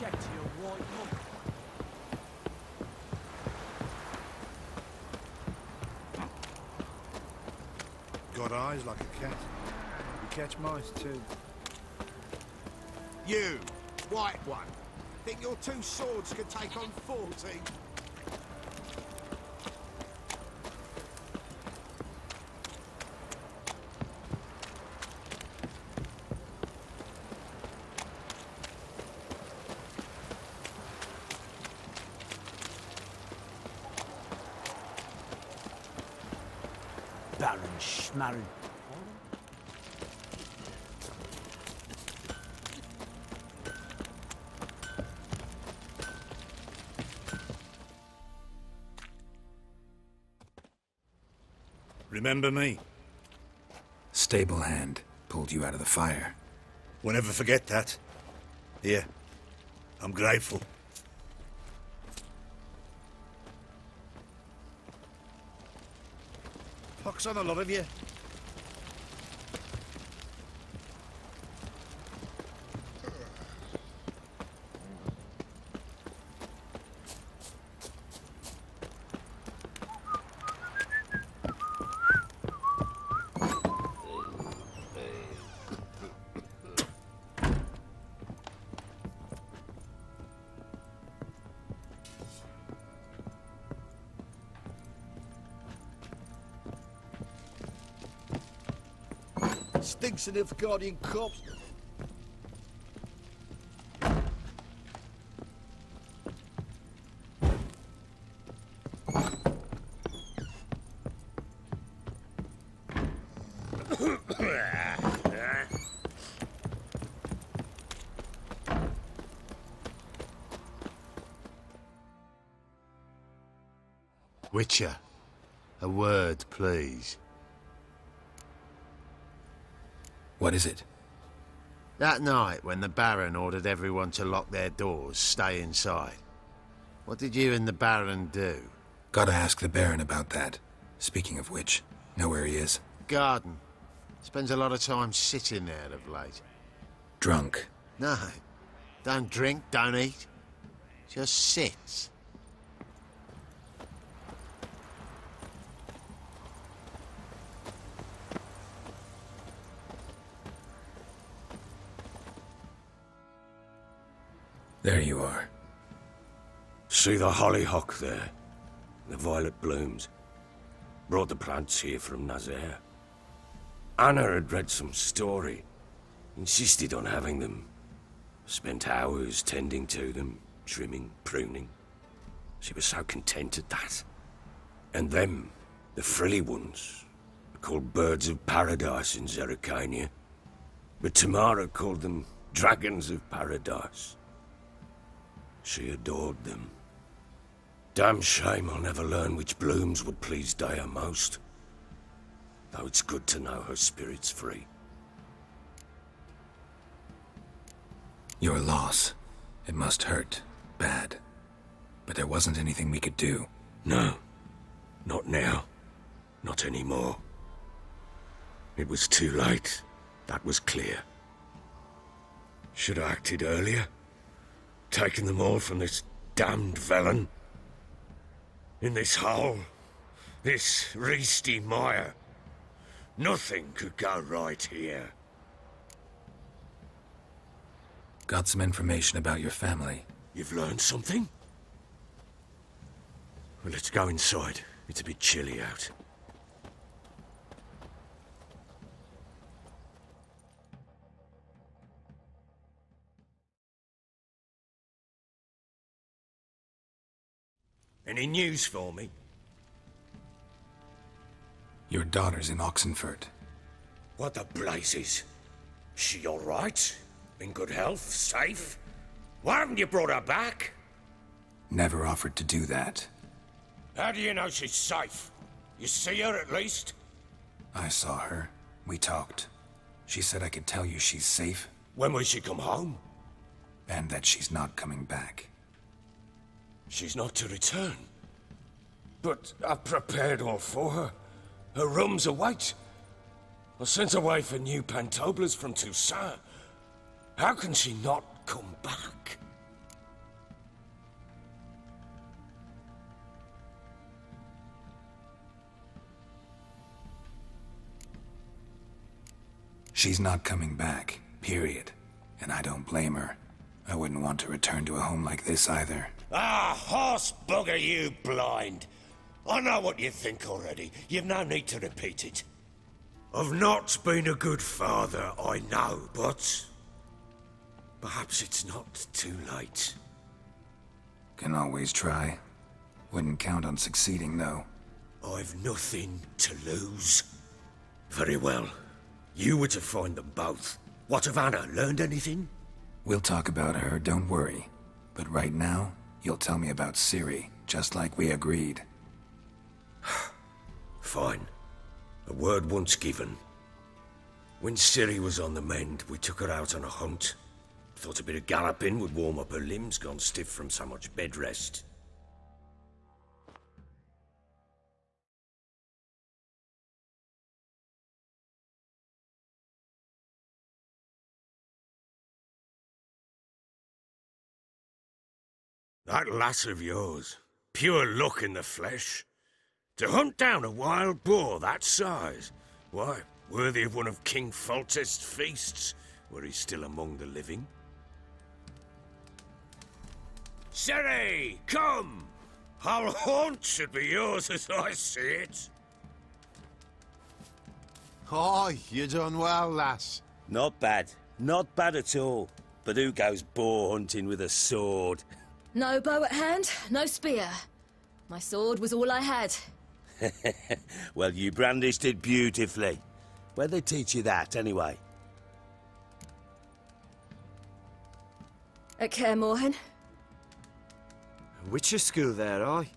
check to your white mum. Got eyes like a cat. You catch mice too. You, white one, think your two swords could take on 40? Barron schmarren. Remember me? Stable hand pulled you out of the fire. We'll never forget that. Here, I'm grateful. Pox on a lot of you. Stinks of guardian corpse. Witcher, a word, please. What is it? That night when the Baron ordered everyone to lock their doors, stay inside. What did you and the Baron do? Gotta ask the Baron about that. Speaking of which, know where he is? Garden. Spends a lot of time sitting there of late. Drunk. No. Don't drink, don't eat. Just sits. There you are. See the hollyhock there? The violet blooms. Brought the plants here from Nazaire. Anna had read some story. Insisted on having them. Spent hours tending to them, trimming, pruning. She was so content at that. And them, the frilly ones, are called birds of paradise in Zerrikania. But Tamara called them dragons of paradise. She adored them. Damn shame I'll never learn which blooms would please Dea most. Though it's good to know her spirit's free. Your loss. It must hurt. Bad. But there wasn't anything we could do. No. Not now. Not anymore. It was too late. That was clear. Should have acted earlier. Taken them all from this damned Velen. In this hole. This reesty mire. Nothing could go right here. Got some information about your family. You've learned something? Well, let's go inside. It's a bit chilly out. Any news for me? Your daughter's in Oxenfurt. What the blazes? She all right? In good health? Safe? Why haven't you brought her back? Never offered to do that. How do you know she's safe? You see her at least? I saw her. We talked. She said I could tell you she's safe. When will she come home? And that she's not coming back. She's not to return. But I've prepared all for her. Her rooms await. I sent away for new pantoblas from Toussaint. How can she not come back? She's not coming back, period. And I don't blame her. I wouldn't want to return to a home like this either. Ah, horse bugger you, blind. I know what you think already. You've no need to repeat it. I've not been a good father, I know, but... perhaps it's not too late. Can always try. Wouldn't count on succeeding, though. I've nothing to lose. Very well. You were to find them both. What of Anna? Learned anything? We'll talk about her, don't worry. But right now, you'll tell me about Ciri, just like we agreed. Fine. A word once given. When Ciri was on the mend, we took her out on a hunt. Thought a bit of galloping would warm up her limbs, gone stiff from so much bed rest. That lass of yours, pure luck in the flesh. To hunt down a wild boar that size, why, worthy of one of King Foltest's feasts, were he still among the living. Ciri, come! Our haunt should be yours as I see it. Oh, you done well, lass. Not bad. Not bad at all. But who goes boar hunting with a sword? No bow at hand, no spear. My sword was all I had. Well, you brandished it beautifully. Where'd they teach you that, anyway? At Kaer Morhen. Witcher school there, aye.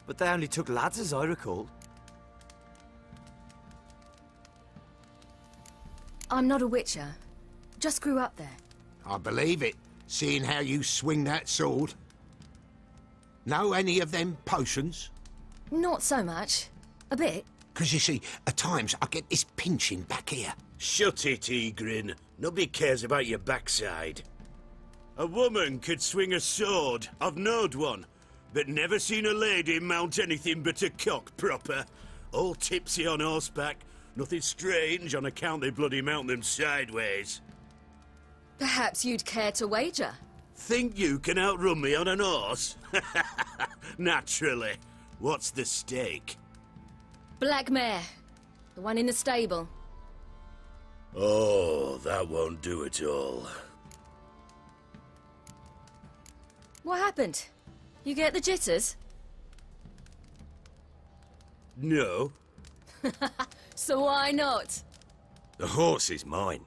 But they only took lads, as I recall. I'm not a witcher. Just grew up there. I believe it, seeing how you swing that sword. Know any of them potions? Not so much. A bit. 'Cause you see, at times I get this pinching back here. Shut it, Egrin. Nobody cares about your backside. A woman could swing a sword. I've knowed one. But never seen a lady mount anything but a cock proper. All tipsy on horseback. Nothing strange on account they bloody mount them sideways. Perhaps you'd care to wager? Think you can outrun me on an horse? Naturally. What's the stake? Black mare. The one in the stable. Oh, that won't do it all. What happened? You get the jitters? No. So why not? The horse is mine.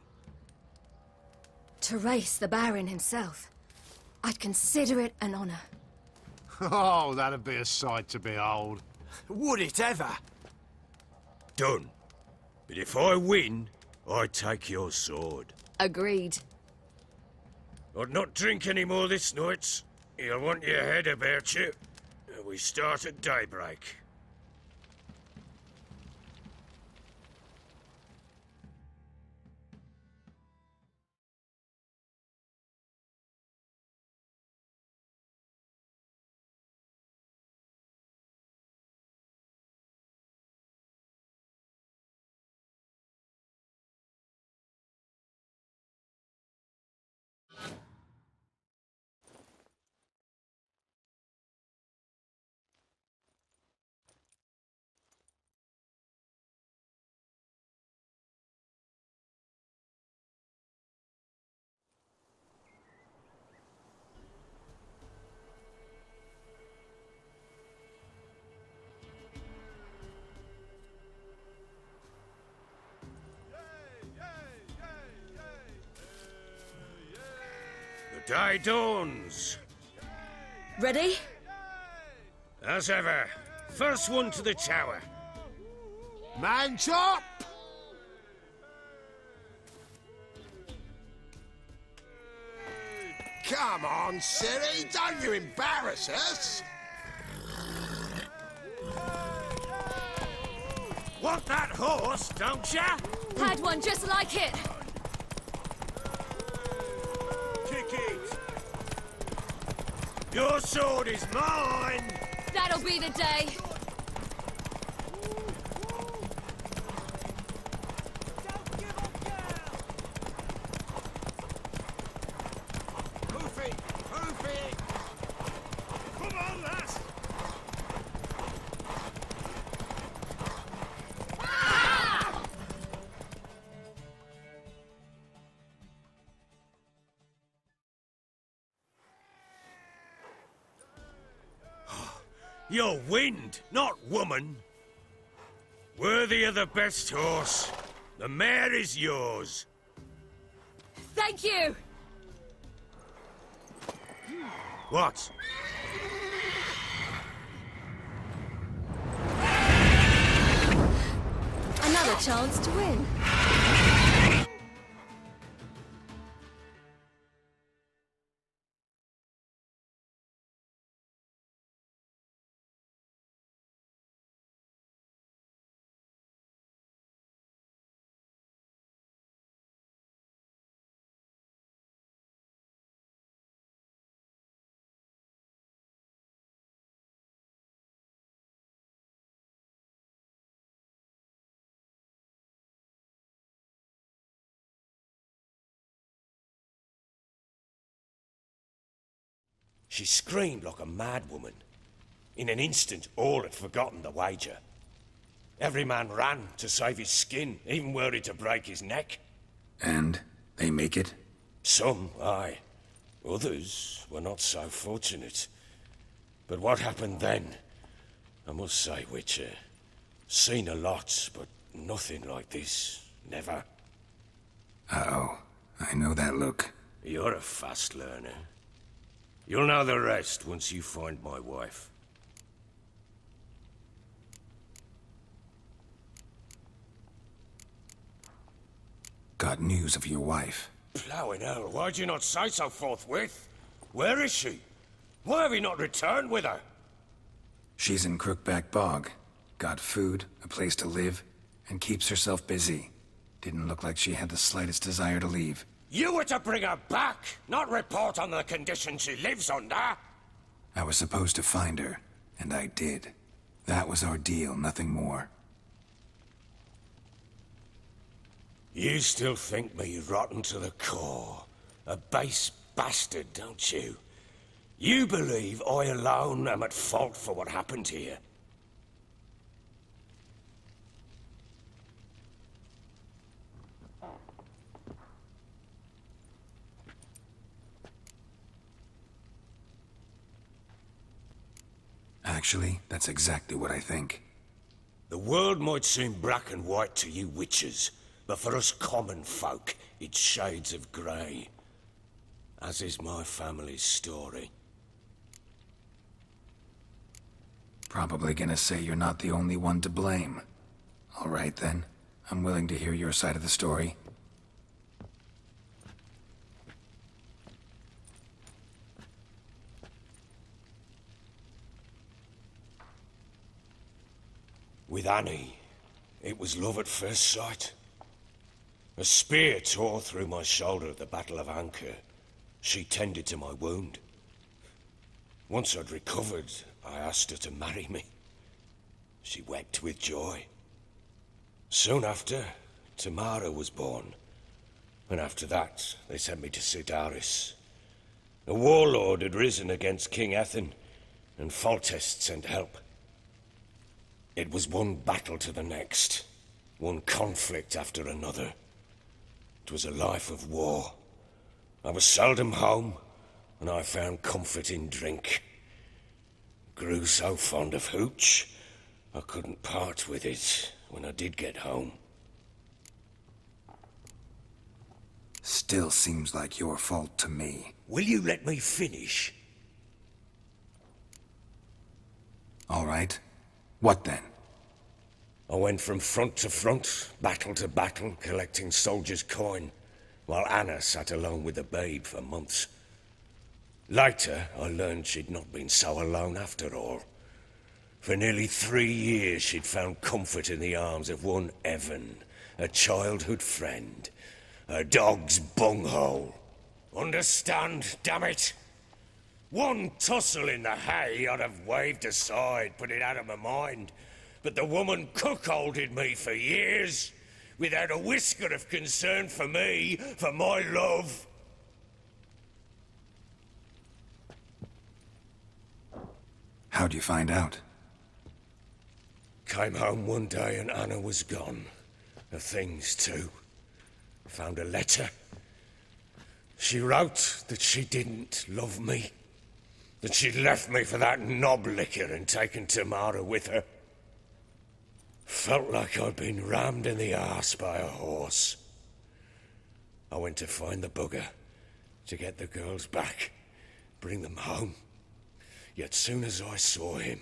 To race the Baron himself. I'd consider it an honor. Oh, that'd be a sight to behold. Would it ever? Done. But if I win, I take your sword. Agreed. I'd not drink any more this night. You'll want your head about you. We start at daybreak. The day dawns. Ready? As ever. First one to the tower. Man chop! Come on, Ciri, don't you embarrass us! Want that horse, don't ya? Had one just like it. Kick it. Your sword is mine. That'll be the day. You're wind, not woman. Worthy of the best horse. The mare is yours. Thank you! What? Another chance to win. She screamed like a mad woman. In an instant, all had forgotten the wager. Every man ran to save his skin, even worried to break his neck. And they make it? Some, aye. Others were not so fortunate. But what happened then? I must say, Witcher, seen a lot, but nothing like this. Never. Uh-oh. I know that look. You're a fast learner. You'll know the rest once you find my wife. Got news of your wife. Plowing hell, why'd you not say so forthwith? Where is she? Why have you not returned with her? She's in Crookback Bog. Got food, a place to live, and keeps herself busy. Didn't look like she had the slightest desire to leave. You were to bring her back, not report on the conditions she lives under. I was supposed to find her, and I did. That was our deal, nothing more. You still think me rotten to the core. A base bastard, don't you? You believe I alone am at fault for what happened here. Actually, that's exactly what I think. The world might seem black and white to you witches, but for us common folk, it's shades of grey. As is my family's story. Probably gonna say you're not the only one to blame. All right then. I'm willing to hear your side of the story. With Annie, it was love at first sight. A spear tore through my shoulder at the Battle of Anchor. She tended to my wound. Once I'd recovered, I asked her to marry me. She wept with joy. Soon after, Tamara was born. And after that, they sent me to Sidaris. A warlord had risen against King Ethan, and Foltest sent help. It was one battle to the next, one conflict after another. It was a life of war. I was seldom home, and I found comfort in drink. Grew so fond of hooch, I couldn't part with it when I did get home. Still seems like your fault to me. Will you let me finish? All right. What then? I went from front to front, battle to battle, collecting soldiers' coin, while Anna sat alone with the babe for months. Later, I learned she'd not been so alone after all. For nearly 3 years, she'd found comfort in the arms of one Evan, a childhood friend, a dog's bunghole. Understand, damn it? One tussle in the hay I'd have waved aside, put it out of my mind. But the woman cuckolded me for years, without a whisker of concern for me, for my love. How'd you find out? Came home one day and Anna was gone. Her things too. Found a letter. She wrote that she didn't love me. that she'd left me for that knob licker and taken Tamara with her. Felt like I'd been rammed in the arse by a horse. I went to find the bugger, to get the girls back, bring them home. Yet soon as I saw him,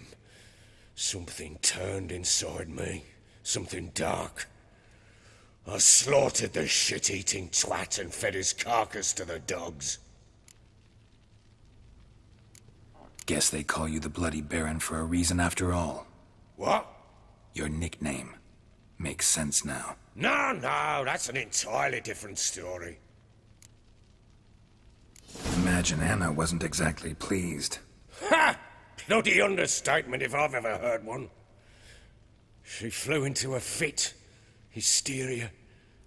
something turned inside me, something dark. I slaughtered the shit-eating twat and fed his carcass to the dogs. Guess they call you the Bloody Baron for a reason after all. What? Your nickname. Makes sense now. No, that's an entirely different story. Imagine Anna wasn't exactly pleased. Ha! Bloody understatement if I've ever heard one. She flew into a fit, hysteria,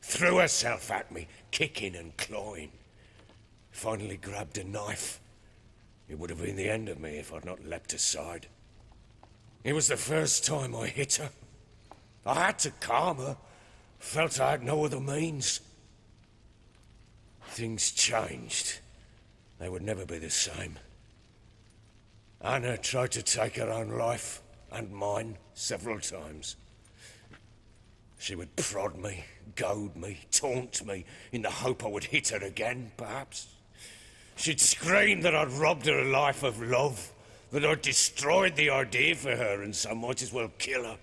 threw herself at me, kicking and clawing. Finally grabbed a knife. It would have been the end of me if I'd not leapt aside. It was the first time I hit her. I had to calm her. Felt I had no other means. Things changed. They would never be the same. Anna tried to take her own life, and mine, several times. She would prod me, goad me, taunt me, in the hope I would hit her again, perhaps. She'd scream that I'd robbed her life of love, that I'd destroyed the idea for her, and so might as well kill her.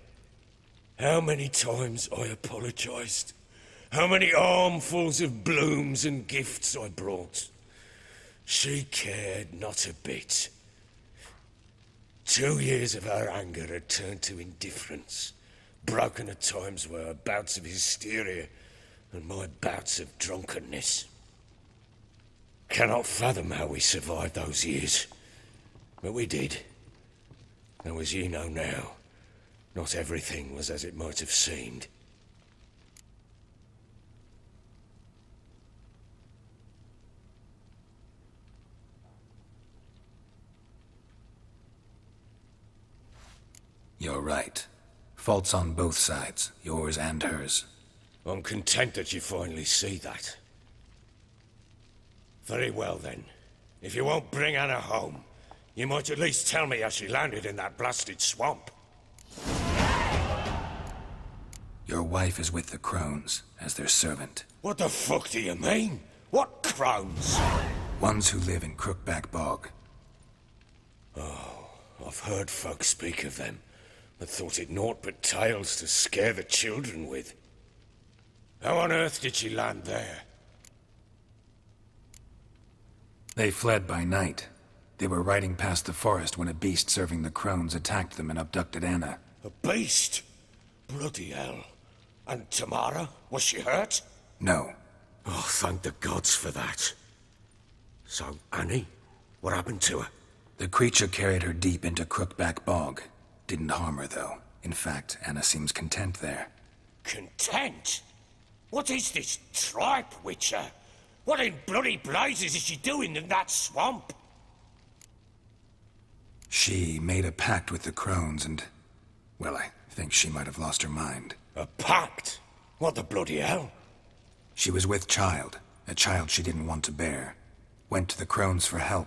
How many times I apologized. How many armfuls of blooms and gifts I brought. She cared not a bit. 2 years of her anger had turned to indifference, broken at times were her bouts of hysteria and my bouts of drunkenness. Cannot fathom how we survived those years, but we did. Though as you know now, not everything was as it might have seemed. You're right. Faults on both sides, yours and hers. I'm content that you finally see that. Very well then. If you won't bring Anna home, you might at least tell me how she landed in that blasted swamp. Your wife is with the Crones, as their servant. What the fuck do you mean? What crones? Ones who live in Crookback Bog. Oh, I've heard folk speak of them, but thought it naught but tales to scare the children with. How on earth did she land there? They fled by night. They were riding past the forest when a beast serving the Crones attacked them and abducted Anna. A beast? Bloody hell. And Tamara? Was she hurt? No. Oh, thank the gods for that. So, Annie? What happened to her? The creature carried her deep into Crookback Bog. Didn't harm her, though. In fact, Anna seems content there. Content? What is this tripe, Witcher? What in bloody blazes is she doing in that swamp? She made a pact with the Crones and... well, I think she might have lost her mind. A pact? What the bloody hell? She was with child, a child she didn't want to bear. Went to the Crones for help.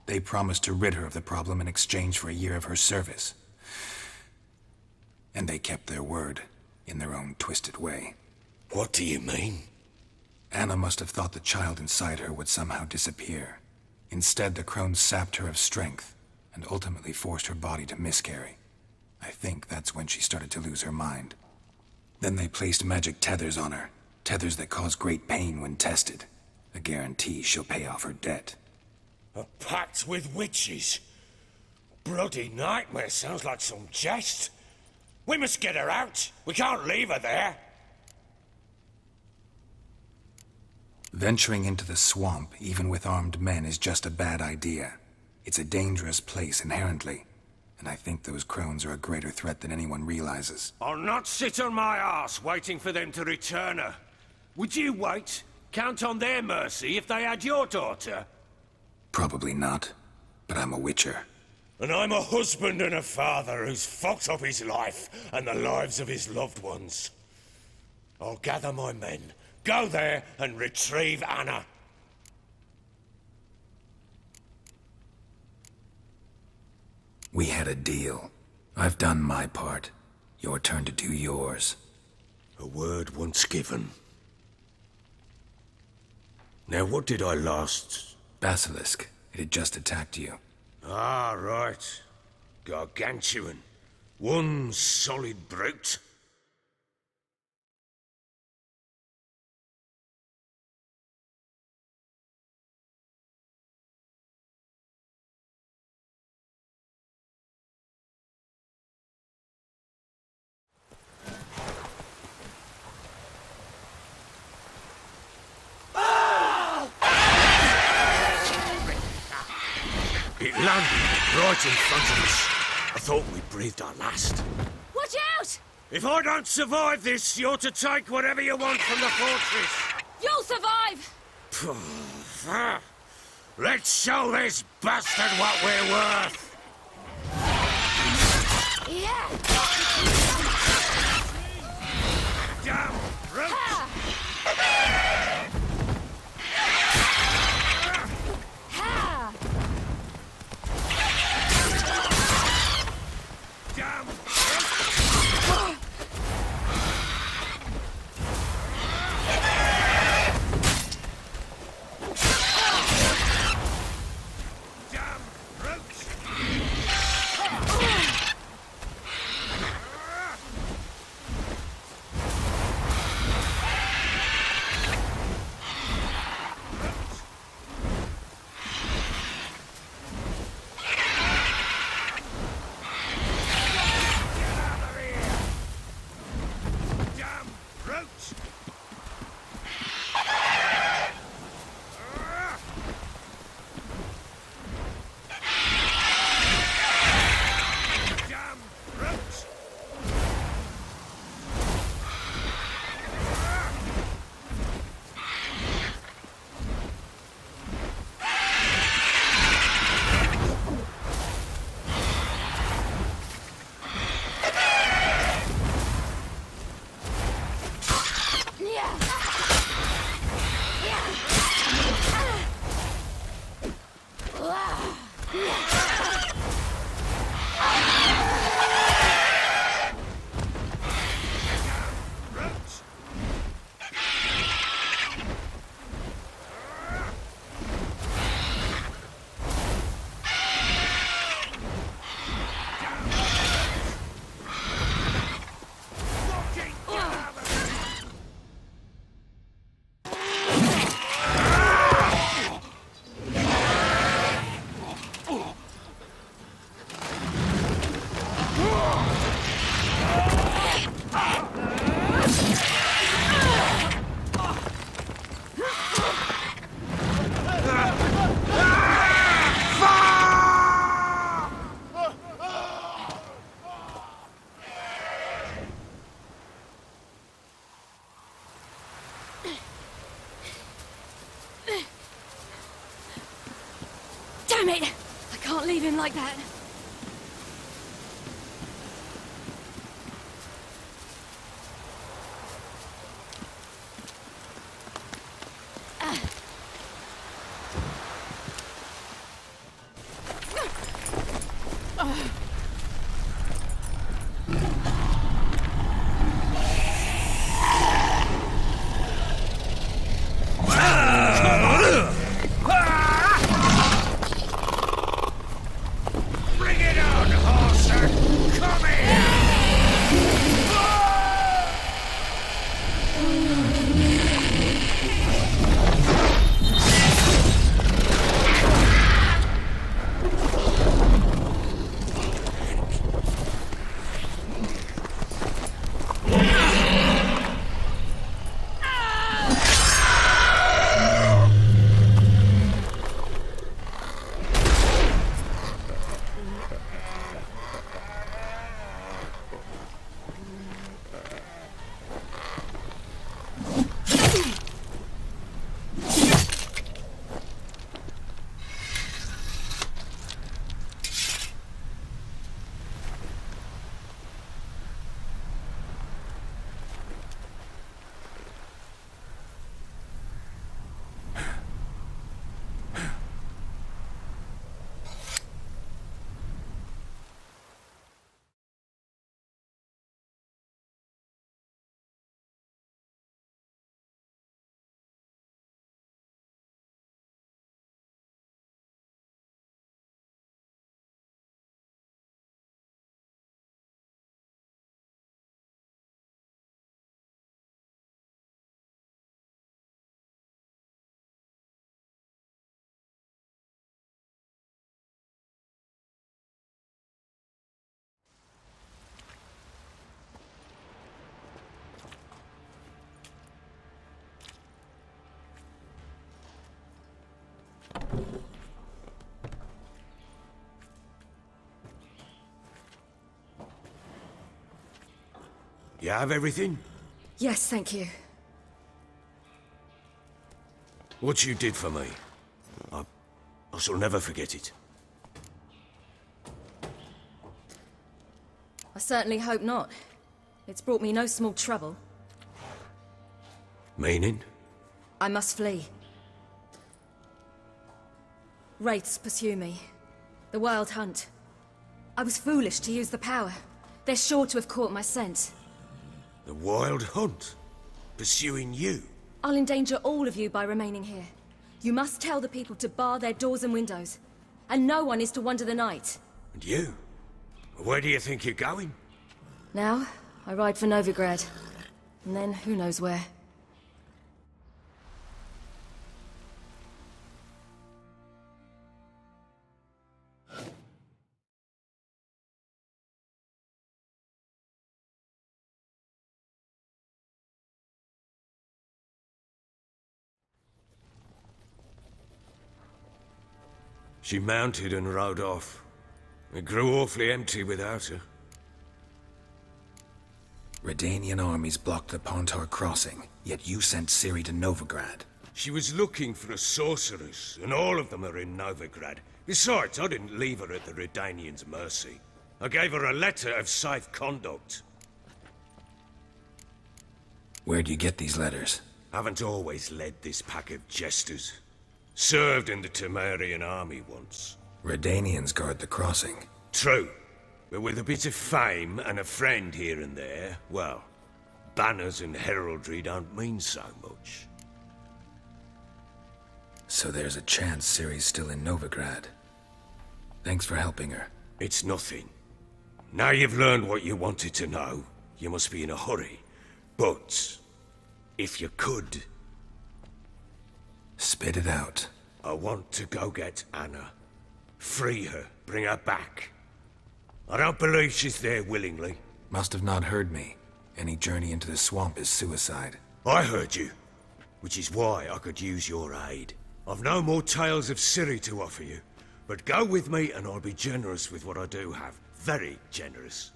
They promised to rid her of the problem in exchange for a year of her service. And they kept their word, in their own twisted way. What do you mean? Anna must have thought the child inside her would somehow disappear. Instead, the Crones sapped her of strength, and ultimately forced her body to miscarry. I think that's when she started to lose her mind. Then they placed magic tethers on her, tethers that cause great pain when tested. A guarantee she'll pay off her debt. A pact with witches? Bloody nightmare, sounds like some jest. We must get her out. We can't leave her there. Venturing into the swamp, even with armed men, is just a bad idea. It's a dangerous place inherently, and I think those Crones are a greater threat than anyone realizes. I'll not sit on my arse waiting for them to return her. Would you wait? Count on their mercy if they had your daughter? Probably not, but I'm a witcher. And I'm a husband and a father who's fucked up his life and the lives of his loved ones. I'll gather my men, go there and retrieve Anna. We had a deal. I've done my part. Your turn to do yours. A word once given. Now, what did I last... Basilisk. It had just attacked you. Ah, right. Gargantuan. One solid brute. It landed right in front of us. I thought we breathed our last. Watch out! If I don't survive this, you're to take whatever you want from the fortress. You'll survive! Let's show this bastard what we're worth. Yeah! Damn brute! Ha! Damn brute! Damn brute! Damn brute! Damn brute! Brute! Fucking get out of here! Damn it! I can't leave him like that. You have everything? Yes, thank you. What you did for me, I shall never forget it. I certainly hope not. It's brought me no small trouble. Meaning? I must flee. Wraiths pursue me. The Wild Hunt. I was foolish to use the power. They're sure to have caught my scent. The Wild Hunt? Pursuing you? I'll endanger all of you by remaining here. You must tell the people to bar their doors and windows. And no one is to wander the night. And you? Where do you think you're going? Now, I ride for Novigrad. And then, who knows where. She mounted and rode off. It grew awfully empty without her. Redanian armies blocked the Pontar crossing, yet you sent Ciri to Novigrad. She was looking for a sorceress, and all of them are in Novigrad. Besides, I didn't leave her at the Redanians' mercy. I gave her a letter of safe conduct. Where'd you get these letters? Haven't always led this pack of jesters. Served in the Temerian army once. Redanians guard the crossing. True. But with a bit of fame and a friend here and there, well, banners and heraldry don't mean so much. So there's a chance Ciri's still in Novigrad. Thanks for helping her. It's nothing. Now you've learned what you wanted to know, you must be in a hurry. But, if you could... Spit it out. I want to go get Anna. Free her, bring her back. I don't believe she's there willingly. Must have not heard me. Any journey into the swamp is suicide. I heard you, which is why I could use your aid. I've no more tales of Ciri to offer you, but go with me and I'll be generous with what I do have. Very generous.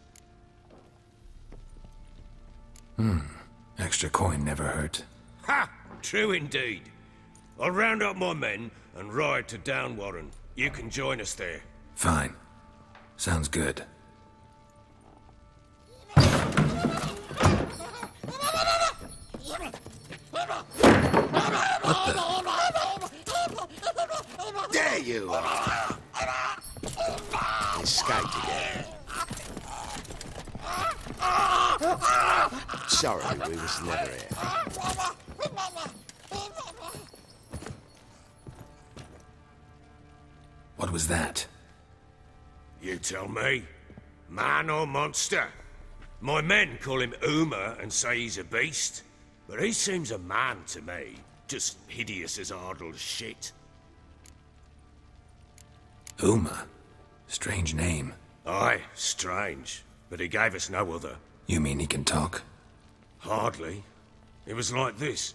Extra coin never hurt. Ha! True indeed. I'll round up my men and ride to Downwarren. You can join us there. Fine. Sounds good. What the? There you are! Escaped again. Sorry, we was never here. What was that? You tell me. Man or monster? My men call him Uma and say he's a beast, but he seems a man to me. Just hideous as Ardle's shit. Uma? Strange name. Aye, strange. But he gave us no other. You mean he can talk? Hardly. It was like this.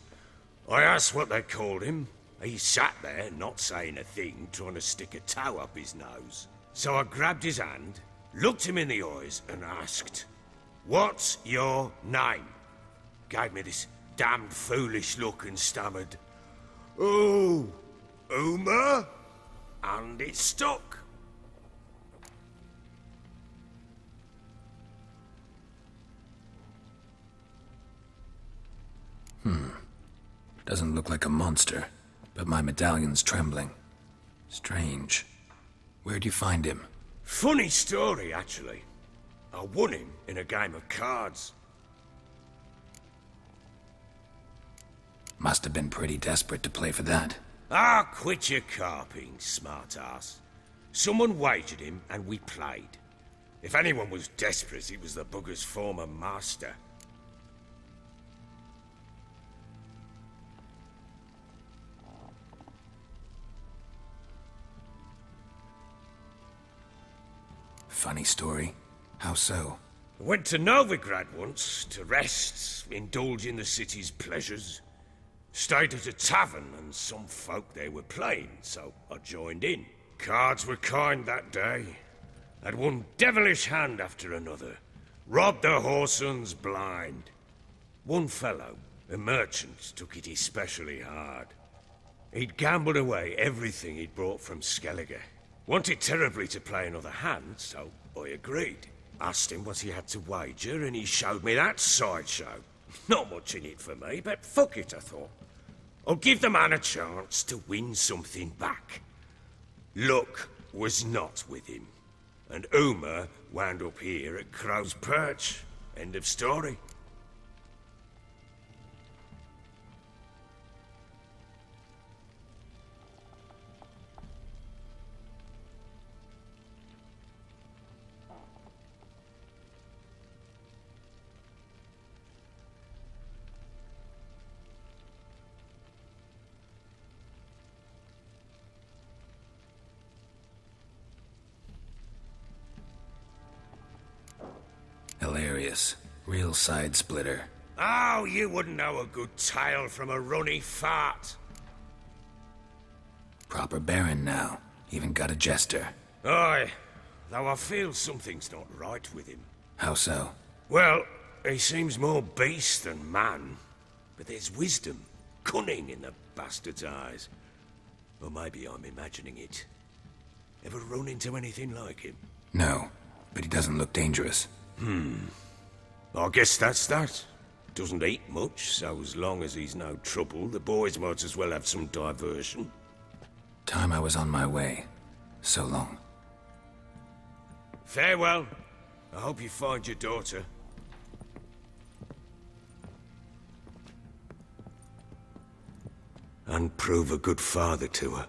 I asked what they called him. He sat there, not saying a thing, trying to stick a toe up his nose. So I grabbed his hand, looked him in the eyes, and asked, "What's your name?" Gave me this damned foolish look and stammered, "Oh, Uma?" And it stuck. Doesn't look like a monster, but my medallion's trembling. Strange. Where'd you find him? Funny story, actually. I won him in a game of cards. Must have been pretty desperate to play for that. Ah, quit your carping, smart-ass. Someone wagered him, and we played. If anyone was desperate, it was the bugger's former master. Funny story. How so? I went to Novigrad once, to rest, indulge in the city's pleasures. Stayed at a tavern, and some folk there were playing, so I joined in. Cards were kind that day. Had one devilish hand after another. Robbed the whoresons blind. One fellow, a merchant, took it especially hard. He'd gambled away everything he'd brought from Skellige. Wanted terribly to play another hand, so I agreed. Asked him what he had to wager, and he showed me that sideshow. Not much in it for me, but fuck it, I thought. I'll give the man a chance to win something back. Luck was not with him, and Uma wound up here at Crow's Perch. End of story. Hilarious. Real side splitter. Oh, you wouldn't know a good tale from a runny fart. Proper Barron now. Even got a jester. Aye, though I feel something's not right with him. How so? Well, he seems more beast than man. But there's wisdom, cunning in the bastard's eyes. Or maybe I'm imagining it. Ever run into anything like him? No, but he doesn't look dangerous. I guess that's that. Doesn't eat much, so as long as he's no trouble, the boys might as well have some diversion. Time I was on my way. So long. Farewell. I hope you find your daughter. And prove a good father to her.